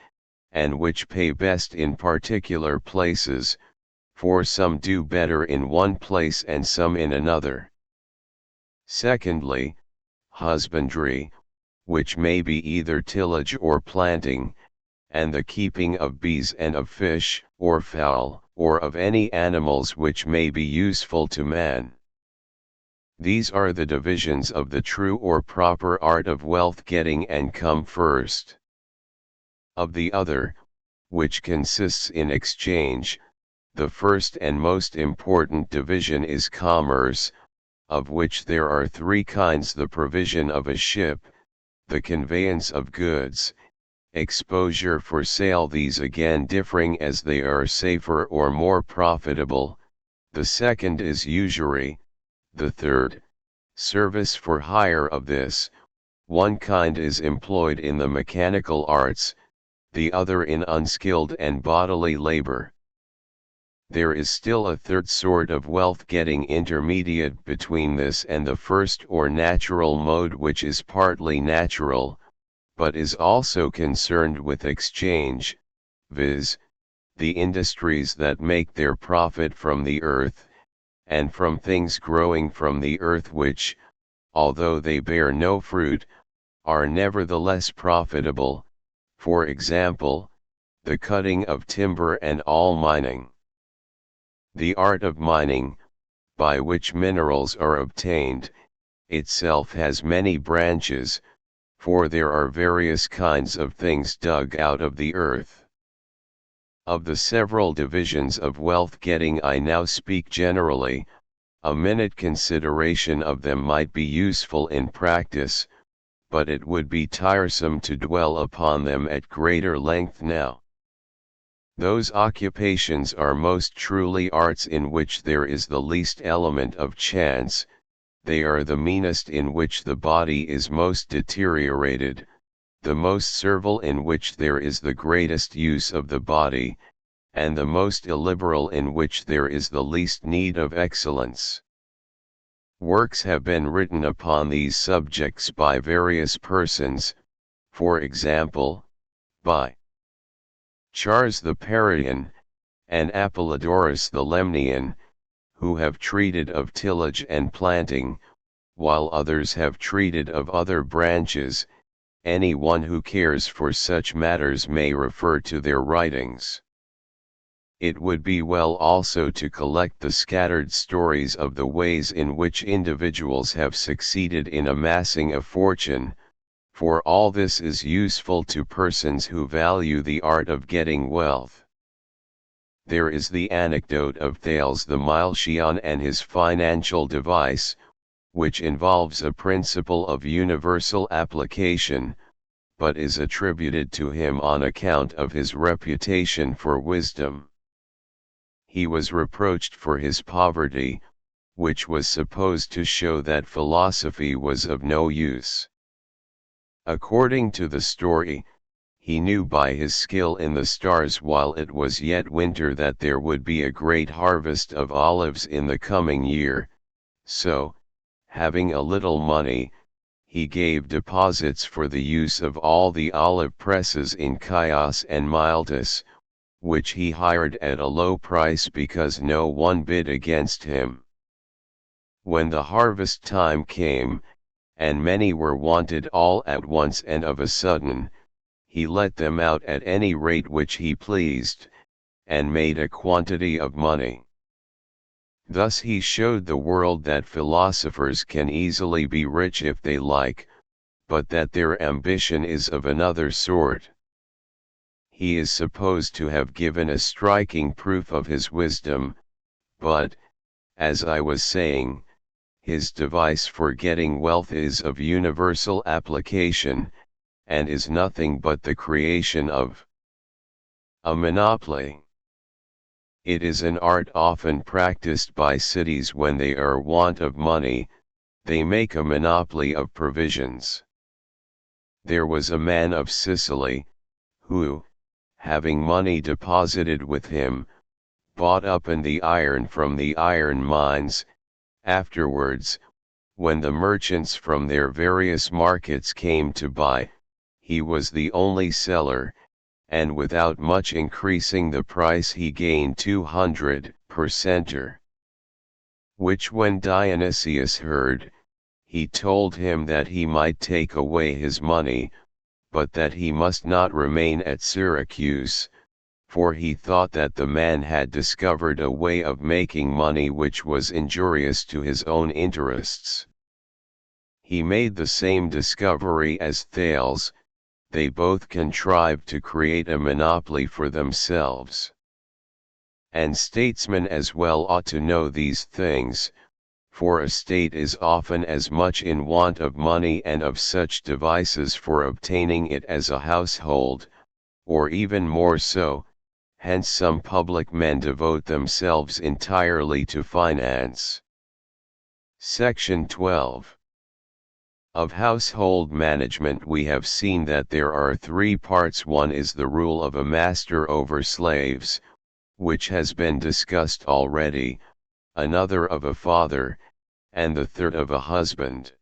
and which pay best in particular places, for some do better in one place and some in another. Secondly, husbandry, which may be either tillage or planting, and the keeping of bees and of fish, or fowl, or of any animals which may be useful to man. These are the divisions of the true or proper art of wealth getting and come first. Of the other, which consists in exchange, the first and most important division is commerce, of which there are three kinds: the provision of a ship, the conveyance of goods, exposure for sale, these again differing as they are safer or more profitable. The second is usury, the third, service for hire. Of this, one kind is employed in the mechanical arts, the other in unskilled and bodily labor. There is still a third sort of wealth getting intermediate between this and the first or natural mode, which is partly natural, but is also concerned with exchange, viz., the industries that make their profit from the earth, and from things growing from the earth which, although they bear no fruit, are nevertheless profitable, for example, the cutting of timber and all mining. The art of mining, by which minerals are obtained, itself has many branches, for there are various kinds of things dug out of the earth. Of the several divisions of wealth getting I now speak generally. A minute consideration of them might be useful in practice, but it would be tiresome to dwell upon them at greater length now. Those occupations are most truly arts in which there is the least element of chance, they are the meanest in which the body is most deteriorated, the most servile in which there is the greatest use of the body, and the most illiberal in which there is the least need of excellence. Works have been written upon these subjects by various persons, for example, by Charles the Parian, and Apollodorus the Lemnian, who have treated of tillage and planting, while others have treated of other branches. Any one who cares for such matters may refer to their writings. It would be well also to collect the scattered stories of the ways in which individuals have succeeded in amassing a fortune, for all this is useful to persons who value the art of getting wealth. There is the anecdote of Thales the Milesian and his financial device, which involves a principle of universal application, but is attributed to him on account of his reputation for wisdom. He was reproached for his poverty, which was supposed to show that philosophy was of no use. According to the story, he knew by his skill in the stars while it was yet winter that there would be a great harvest of olives in the coming year, so, having a little money, he gave deposits for the use of all the olive presses in Chios and Miletus, which he hired at a low price because no one bid against him. When the harvest time came, and many were wanted all at once and of a sudden, he let them out at any rate which he pleased, and made a quantity of money. Thus he showed the world that philosophers can easily be rich if they like, but that their ambition is of another sort. He is supposed to have given a striking proof of his wisdom, but, as I was saying, his device for getting wealth is of universal application, and is nothing but the creation of a monopoly. It is an art often practiced by cities when they are want of money, they make a monopoly of provisions. There was a man of Sicily, who, having money deposited with him, bought up the iron from the iron mines. Afterwards, when the merchants from their various markets came to buy, he was the only seller, and without much increasing the price he gained 200 per center. Which when Dionysius heard, he told him that he might take away his money, but that he must not remain at Syracuse, for he thought that the man had discovered a way of making money which was injurious to his own interests. He made the same discovery as Thales, they both contrived to create a monopoly for themselves. And statesmen as well ought to know these things, for a state is often as much in want of money and of such devices for obtaining it as a household, or even more so. Hence some public men devote themselves entirely to finance. Section 12. Of household management we have seen that there are three parts. One is the rule of a master over slaves, which has been discussed already, another of a father, and the third of a husband.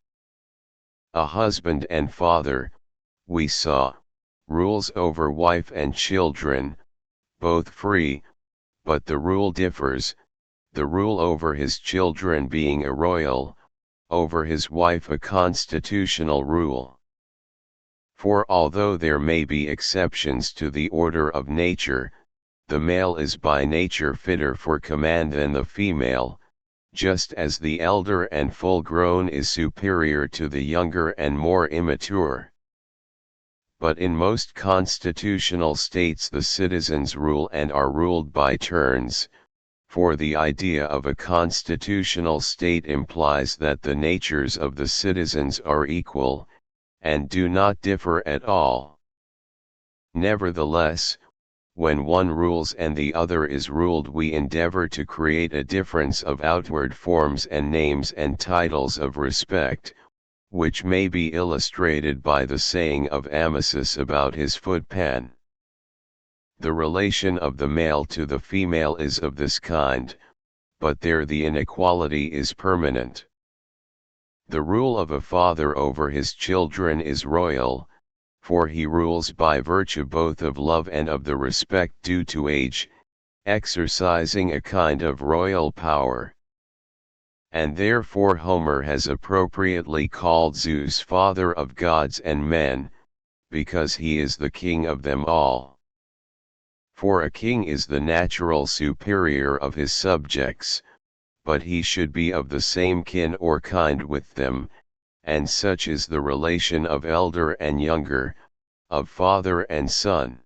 A husband and father, we saw, rules over wife and children, both free, but the rule differs, the rule over his children being a royal, over his wife a constitutional rule. For although there may be exceptions to the order of nature, the male is by nature fitter for command than the female, just as the elder and full-grown is superior to the younger and more immature. but in most constitutional states the citizens rule and are ruled by turns, for the idea of a constitutional state implies that the natures of the citizens are equal, and do not differ at all. Nevertheless, when one rules and the other is ruled, we endeavor to create a difference of outward forms and names and titles of respect, which may be illustrated by the saying of Amasis about his footpan. The relation of the male to the female is of this kind, but there the inequality is permanent. The rule of a father over his children is royal, for he rules by virtue both of love and of the respect due to age, exercising a kind of royal power. And therefore Homer has appropriately called Zeus father of gods and men, because he is the king of them all. For a king is the natural superior of his subjects, but he should be of the same kin or kind with them, and such is the relation of elder and younger, of father and son.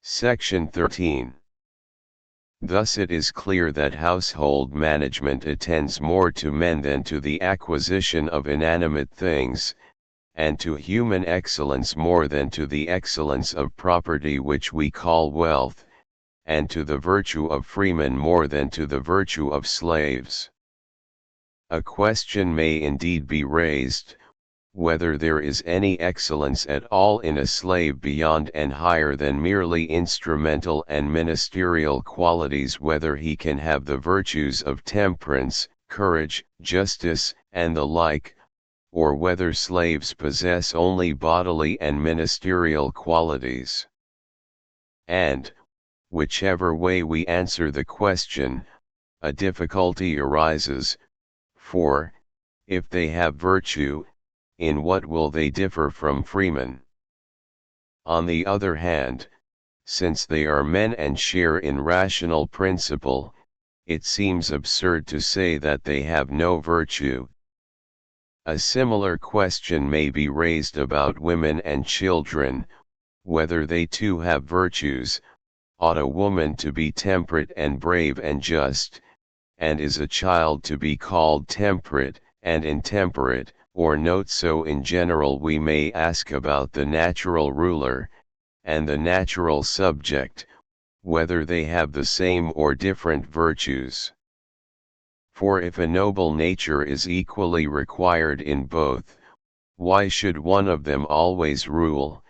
Section 13. Thus it is clear that household management attends more to men than to the acquisition of inanimate things, and to human excellence more than to the excellence of property which we call wealth, and to the virtue of freemen more than to the virtue of slaves. A question may indeed be raised, whether there is any excellence at all in a slave beyond and higher than merely instrumental and ministerial qualities, whether he can have the virtues of temperance, courage, justice, and the like, or whether slaves possess only bodily and ministerial qualities. And, whichever way we answer the question, a difficulty arises, for, if they have virtue, in what will they differ from freemen? On the other hand, since they are men and share in rational principle, it seems absurd to say that they have no virtue. A similar question may be raised about women and children, whether they too have virtues. Ought a woman to be temperate and brave and just, and is a child to be called temperate and intemperate, or not? So in general we may ask about the natural ruler, and the natural subject, whether they have the same or different virtues. For if a noble nature is equally required in both, why should one of them always rule,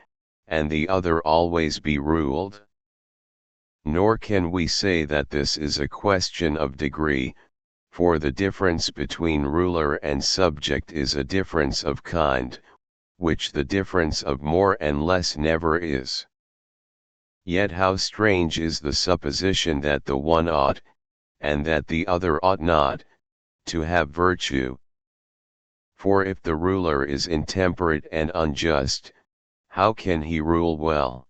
and the other always be ruled? Nor can we say that this is a question of degree, for the difference between ruler and subject is a difference of kind, which the difference of more and less never is. Yet how strange is the supposition that the one ought, and that the other ought not, to have virtue. For if the ruler is intemperate and unjust, how can he rule well?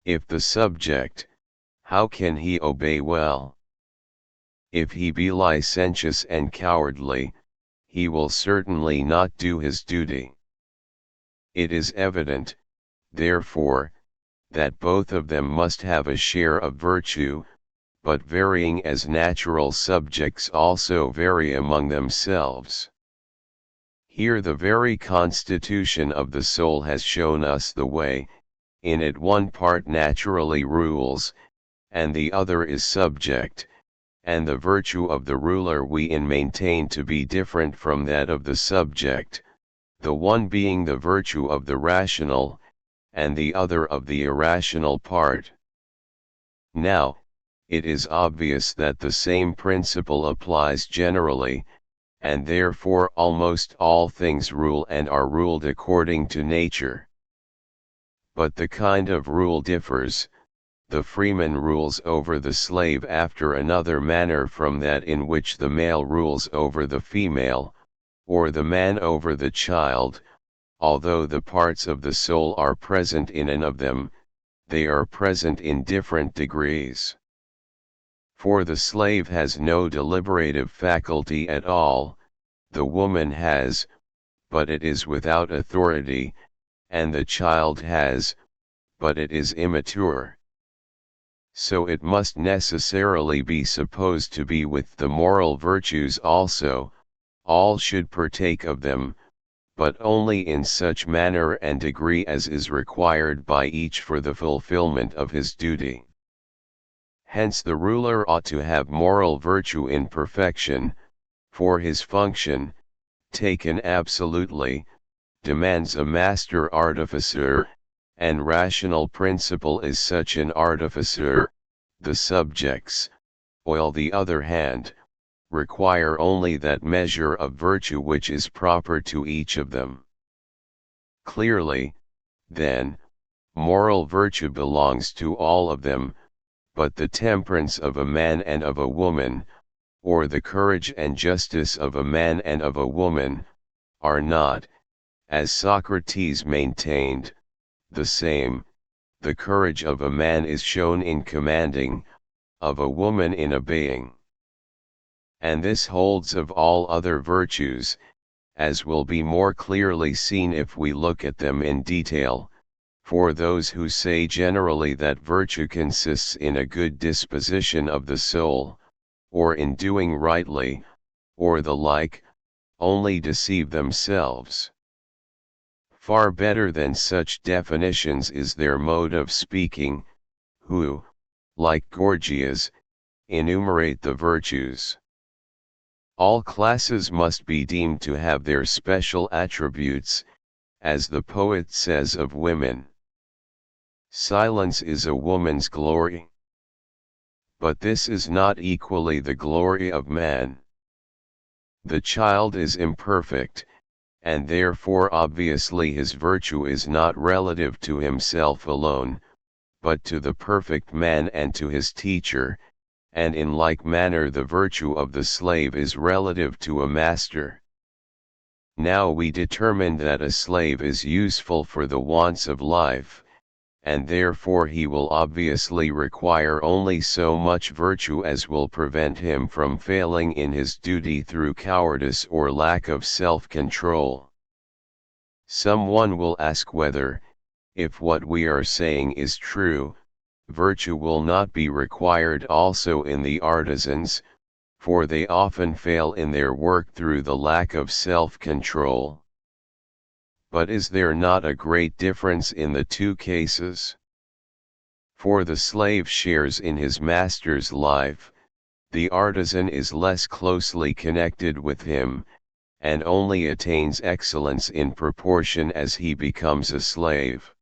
If the subject, how can he obey well? If he be licentious and cowardly, he will certainly not do his duty. It is evident, therefore, that both of them must have a share of virtue, but varying as natural subjects also vary among themselves. Here the very constitution of the soul has shown us the way. In it one part naturally rules, and the other is subject, and the virtue of the ruler we maintain to be different from that of the subject, the one being the virtue of the rational, and the other of the irrational part. Now, it is obvious that the same principle applies generally, and therefore almost all things rule and are ruled according to nature. But the kind of rule differs. The freeman rules over the slave after another manner from that in which the male rules over the female, or the man over the child. Although the parts of the soul are present in and of them, they are present in different degrees. For the slave has no deliberative faculty at all, the woman has, but it is without authority, and the child has, but it is immature. So it must necessarily be supposed to be with the moral virtues also, all should partake of them, but only in such manner and degree as is required by each for the fulfillment of his duty. Hence the ruler ought to have moral virtue in perfection, for his function, taken absolutely, demands a master artificer, and rational principle is such an artificer. The subjects, on the other hand, require only that measure of virtue which is proper to each of them. Clearly, then, moral virtue belongs to all of them, but the temperance of a man and of a woman, or the courage and justice of a man and of a woman, are not, as Socrates maintained, the same. The courage of a man is shown in commanding, of a woman in obeying. And this holds of all other virtues, as will be more clearly seen if we look at them in detail, for those who say generally that virtue consists in a good disposition of the soul, or in doing rightly, or the like, only deceive themselves. Far better than such definitions is their mode of speaking, who, like Gorgias, enumerate the virtues. All classes must be deemed to have their special attributes, as the poet says of women. Silence is a woman's glory. But this is not equally the glory of man. The child is imperfect, and therefore obviously his virtue is not relative to himself alone, but to the perfect man and to his teacher, and in like manner the virtue of the slave is relative to a master. Now we determine that a slave is useful for the wants of life, and therefore he will obviously require only so much virtue as will prevent him from failing in his duty through cowardice or lack of self-control. Someone will ask whether, if what we are saying is true, virtue will not be required also in the artisans, for they often fail in their work through the lack of self-control. But is there not a great difference in the two cases? For the slave shares in his master's life, the artisan is less closely connected with him, and only attains excellence in proportion as he becomes a slave.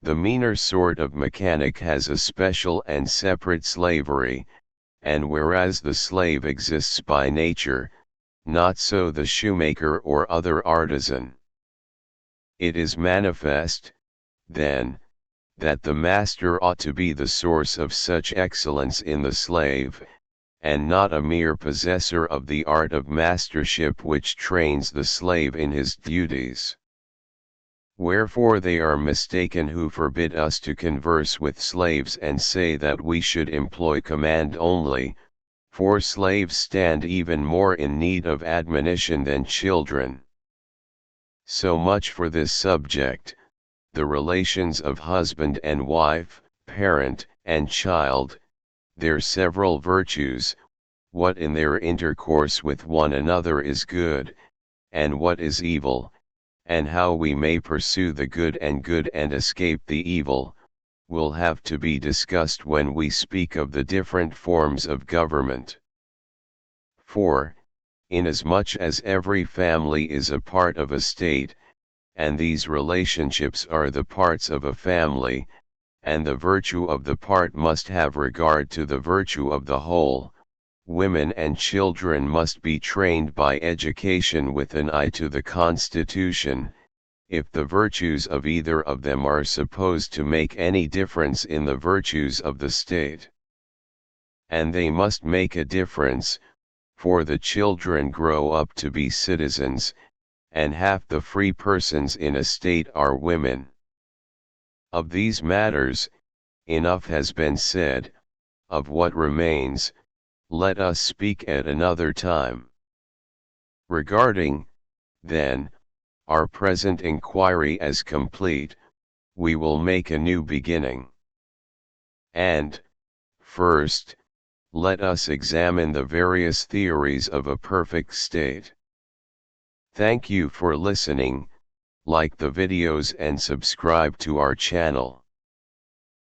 The meaner sort of mechanic has a special and separate slavery, and whereas the slave exists by nature, not so the shoemaker or other artisan. It is manifest, then, that the master ought to be the source of such excellence in the slave, and not a mere possessor of the art of mastership which trains the slave in his duties. Wherefore they are mistaken who forbid us to converse with slaves and say that we should employ command only, for slaves stand even more in need of admonition than children. So much for this subject, the relations of husband and wife, parent and child, their several virtues, what in their intercourse with one another is good, and what is evil, and how we may pursue the good and escape the evil, will have to be discussed when we speak of the different forms of government. For, inasmuch as every family is a part of a state, and these relationships are the parts of a family, and the virtue of the part must have regard to the virtue of the whole, women and children must be trained by education with an eye to the constitution, if the virtues of either of them are supposed to make any difference in the virtues of the state. And they must make a difference, for the children grow up to be citizens, and half the free persons in a state are women. Of these matters, enough has been said. Of what remains, let us speak at another time. Regarding, then, our present inquiry as complete, we will make a new beginning. And, first, let us examine the various theories of a perfect state. Thank you for listening, like the videos and subscribe to our channel.